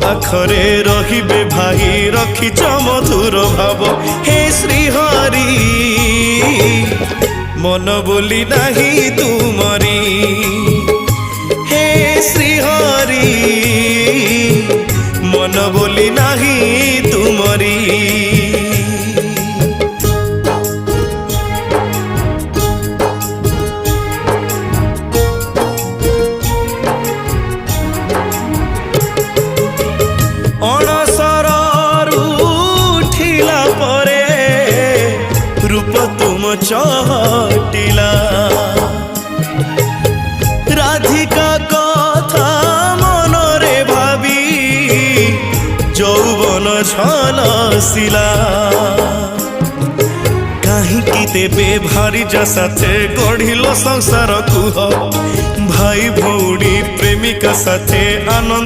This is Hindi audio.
पाखरे रहिबे भाई रखिच मधुर भाव हे श्रीहरि मन बोली नहीं तुमरी हे श्रीहरि मन बोली नहीं तुमरी रूप तुम चहटिला राधिका कथा मनरे भावी यौवन झलसिला काहींकि तेबे भारिजा साथे गढ़िल संसार कुह भाई भौणी प्रेमिका साथे आनंद